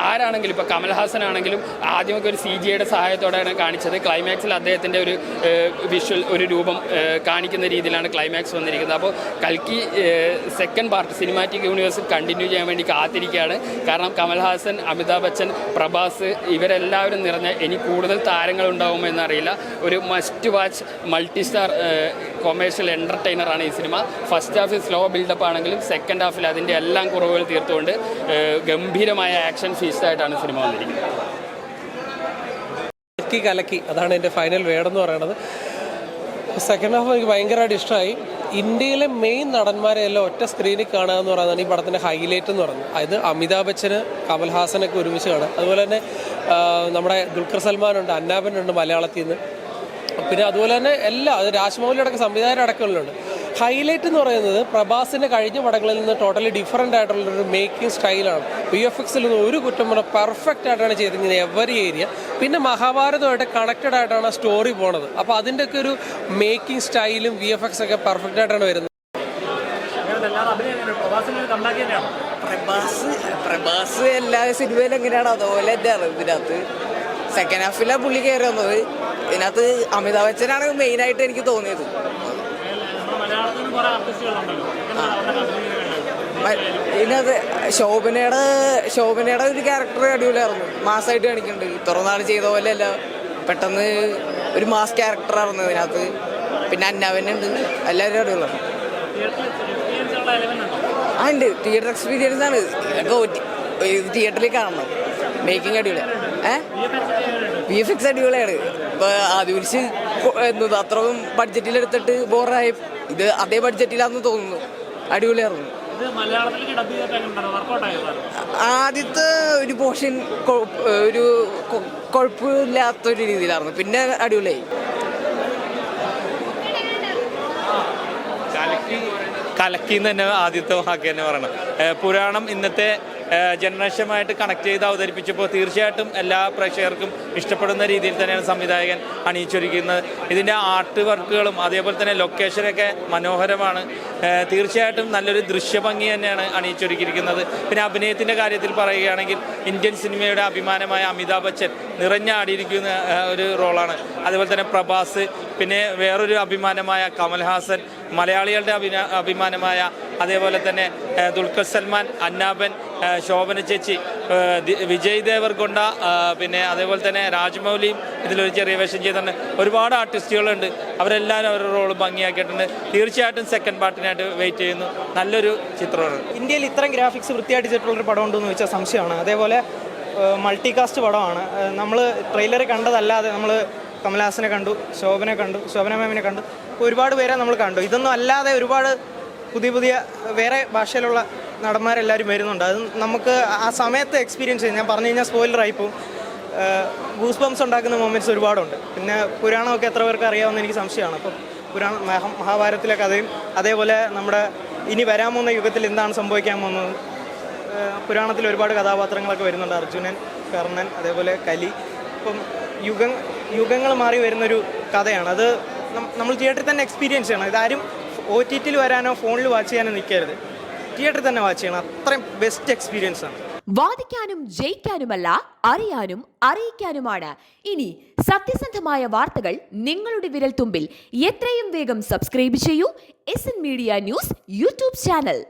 ആരാണെങ്കിലും ഇപ്പോൾ കമൽഹാസൻ ആണെങ്കിലും ആദ്യമൊക്കെ ഒരു CGIയുടെ സഹായത്തോടെയാണ് കാണിച്ചത്. ക്ലൈമാക്സിൽ അദ്ദേഹത്തിൻ്റെ ഒരു വിഷ്വൽ ഒരു രൂപം കാണിക്കുന്ന രീതിയിലാണ് ക്ലൈമാക്സ് വന്നിരിക്കുന്നത്. അപ്പോൾ കൽക്കി second part cinematic universe continue ചെയ്യാൻ വേണ്ടി കാത്തിരിക്കുകയാണ്. കാരണം കമൽഹാസൻ, അമിതാഭ് ബച്ചൻ, പ്രഭാസ് ഇവരെല്ലാവരും നിറഞ്ഞ ഇനി കൂടുതൽ താരങ്ങൾ ഉണ്ടാകുമോ എന്നറിയില്ല. ഒരു must watch multi star commercial എൻ്റർടൈനറാണ് ഈ സിനിമ. ഫസ്റ്റ് ഹാഫിൽ സ്ലോ ബിൽഡപ്പ് ആണെങ്കിലും സെക്കൻഡ് ഹാഫിൽ അതിൻ്റെ എല്ലാം കുറവുകൾ തീർത്തുകൊണ്ട് ഗംഭീരമായ ആക്ഷൻ ഫീസ്റ്റായിട്ടാണ് സിനിമ വന്നിരിക്കുന്നത്. കലക്കി അതാണ് എൻ്റെ ഫൈനൽ വേർഡെന്ന് പറയുന്നത്. സെക്കൻഡ് ഹാഫ് എനിക്ക് ഭയങ്കരമായിട്ട് ഇഷ്ടമായി. ഇന്ത്യയിലെ മെയിൻ നടന്മാരെ എല്ലാം ഒറ്റ സ്ക്രീനിൽ കാണുക എന്ന് പറയുന്നതാണ് ഈ പടത്തിൻ്റെ ഹൈലൈറ്റ് എന്ന് പറയുന്നത്. അതായത് അമിതാഭ് ബച്ചന്, കമൽഹാസനൊക്കെ ഒരുമിച്ച് കാണുക. അതുപോലെ തന്നെ നമ്മുടെ ദുൽഖർ സൽമാനുണ്ട്, അന്നാബനുണ്ട് മലയാളത്തിൽ നിന്ന്. പിന്നെ അതുപോലെ തന്നെ അത് രാജ്മൗലി അടക്കം സംവിധായകർ അടക്കമുള്ളുണ്ട്. ഹൈലൈറ്റ് എന്ന് പറയുന്നത് പ്രഭാസിൻ്റെ കഴിഞ്ഞ പടങ്ങളിൽ നിന്ന് ടോട്ടലി ഡിഫറൻ്റ് ആയിട്ടുള്ളൊരു മേക്കിംഗ് സ്റ്റൈലാണ്. VFX ഒരു കുറ്റം പറഞ്ഞാൽ പെർഫെക്റ്റ് ആയിട്ടാണ് ചെയ്തിരിക്കുന്നത് എവറി ഏരിയ. പിന്നെ മഹാഭാരതമായിട്ട് കണക്റ്റഡ് ആയിട്ടാണ് ആ സ്റ്റോറി പോണത്. അപ്പോൾ അതിൻ്റെയൊക്കെ ഒരു മേക്കിംഗ് സ്റ്റൈലും VFX ഒക്കെ പെർഫെക്റ്റ് ആയിട്ടാണ് വരുന്നത്. പ്രഭാസ് എല്ലാ സിനിമയിലും എങ്ങനെയാണ് അതുപോലെ തന്നെയാണ് ഇതിനകത്ത്. സെക്കൻഡ് ഹാഫിലാണ് പുള്ളി കയറി വന്നത്. ഇതിനകത്ത് അമിതാഭ് ബച്ചനാണ് മെയിനായിട്ട് എനിക്ക് തോന്നിയത്. ഇതിനകത്ത് ശോഭനയുടെ ഒരു ക്യാരക്ടർ അടിപൊളിയായിരുന്നു. മാസമായിട്ട് കാണിക്കുന്നുണ്ട്. ഇത്ര നാൾ ചെയ്ത പോലെയല്ല, പെട്ടെന്ന് ഒരു മാസ് ക്യാരക്ടറായിരുന്നു ഇതിനകത്ത്. പിന്നെ അന്നാവനുണ്ട്, എല്ലാവരും അടിപൊളിയാണ്. ഉണ്ട്, തിയേറ്റർ എക്സ്പീരിയൻസ് ആണ്. തിയേറ്ററിൽ കാണണം. മേക്കിംഗ് അടിപൊളിയാണ്. VFX അടിപൊളിയാണ്. ഇപ്പോൾ ആദ്യം എന്നത് അത്രയും ബഡ്ജറ്റിലെടുത്തിട്ട് ബോറായി. ഇത് അതേ ബഡ്ജറ്റിലാണെന്ന് തോന്നുന്നു. അടിപൊളിയായിരുന്നു. ആദ്യത്തെ ഒരു പോർഷൻ ഒരു കുഴപ്പമില്ലാത്തൊരു രീതിയിലായിരുന്നു. പിന്നെ അടിപൊളിയായി. കലക്കി എന്ന് തന്നെ ആദ്യത്തെ വാക്ക് തന്നെ പറയണം. പുരാണം ഇന്നത്തെ ജനറേഷനുമായിട്ട് കണക്ട് ചെയ്ത് അവതരിപ്പിച്ചപ്പോൾ തീർച്ചയായിട്ടും എല്ലാ പ്രേക്ഷകർക്കും ഇഷ്ടപ്പെടുന്ന രീതിയിൽ തന്നെയാണ് സംവിധായകൻ അണിയിച്ചൊരുക്കുന്നത്. ഇതിൻ്റെ ആർട്ട് വർക്കുകളും അതേപോലെ തന്നെ ലൊക്കേഷനൊക്കെ മനോഹരമാണ്. തീർച്ചയായിട്ടും നല്ലൊരു ദൃശ്യഭംഗി തന്നെയാണ് അണിയിച്ചൊരുക്കിയിരിക്കുന്നത്. പിന്നെ അഭിനയത്തിൻ്റെ കാര്യത്തിൽ പറയുകയാണെങ്കിൽ ഇന്ത്യൻ സിനിമയുടെ അഭിമാനമായ അമിതാഭ് ബച്ചൻ നിറഞ്ഞാടിയിരിക്കുന്ന ഒരു റോളാണ്. അതുപോലെ തന്നെ പ്രഭാസ്, പിന്നെ വേറൊരു അഭിമാനമായ കമൽഹാസൻ, മലയാളികളുടെ അഭിമാനമായ അതേപോലെ തന്നെ ദുൽഖർ സൽമാൻ, അന്നാബൻ, ശോഭന ചേച്ചി, വിജയ് ദേവർകൊണ്ട, പിന്നെ അതേപോലെ തന്നെ രാജ്മൗലിയും ഇതിലൊരു ചെറിയ വേഷം ചെയ്തിട്ടുണ്ട്. ഒരുപാട് ആർട്ടിസ്റ്റുകളുണ്ട്. അവരെല്ലാവരും അവരുടെ റോള് ഭംഗിയാക്കിയിട്ടുണ്ട്. തീർച്ചയായിട്ടും സെക്കൻഡ് പാർട്ടിനായിട്ട് വെയിറ്റ് ചെയ്യുന്നു. നല്ലൊരു ചിത്രമാണ്. ഇന്ത്യയിൽ ഇത്രയും ഗ്രാഫിക്സ് വൃത്തിയായിട്ട് ചെയ്തിട്ടുള്ളൊരു പടം ഉണ്ടെന്ന് വെച്ചാൽ സംശയമാണ്. അതേപോലെ മൾട്ടികാസ്റ്റ് പടമാണ്. നമ്മൾ ട്രെയിലർ കണ്ടതല്ലാതെ നമ്മൾ കമൽഹാസനെ കണ്ടു, ശോഭന മാമിനെ കണ്ടു, ഒരുപാട് പേരെ നമ്മൾ കണ്ടു. ഇതൊന്നും അല്ലാതെ ഒരുപാട് പുതിയ വേറെ ഭാഷയിലുള്ള നടന്മാരെല്ലാവരും വരുന്നുണ്ട്. അത് നമുക്ക് ആ സമയത്ത് എക്സ്പീരിയൻസ് ചെയ്യും. ഞാൻ പറഞ്ഞു കഴിഞ്ഞാൽ സ്പോയിലറായിപ്പോവും. ഗൂസ് ബംസ് ഉണ്ടാക്കുന്ന മൊമെൻറ്റ്സ് ഒരുപാടുണ്ട്. പിന്നെ പുരാണമൊക്കെ എത്ര പേർക്ക് അറിയാമെന്ന് എനിക്ക് സംശയമാണ്. അപ്പം മഹാഭാരതത്തിലെ കഥയും അതേപോലെ നമ്മുടെ ഇനി വരാൻ പോകുന്ന യുഗത്തിൽ എന്താണ് സംഭവിക്കാൻ പോകുന്നത്. പുരാണത്തിൽ ഒരുപാട് കഥാപാത്രങ്ങളൊക്കെ വരുന്നുണ്ട്. അർജുനൻ, കർണൻ, അതേപോലെ കലി. ഇപ്പം യുഗങ്ങൾ മാറി വരുന്നൊരു കഥയാണ്. അത് നമ്മൾ തിയേറ്ററിൽ തന്നെ എക്സ്പീരിയൻസ് ചെയ്യണം. ഇതാരും OTTയിൽ വരാനോ ഫോണിൽ വാച്ച് ചെയ്യാനോ നിൽക്കരുത്. തിയേറ്ററിൽ തന്നെ വാച്ച് ചെയ്യണം. അത്രയും ബെസ്റ്റ് എക്സ്പീരിയൻസ് ആണ്. വാദിക്കാനും ജയിക്കാനുമല്ല, അറിയാനും അറിയിക്കാനുമാണ്. ഇനി സത്യസന്ധമായ വാർത്തകൾ നിങ്ങളുടെ വിരൽത്തുമ്പിൽ. എത്രയും വേഗം സബ്സ്ക്രൈബ് ചെയ്യൂ SN media news YouTube channel.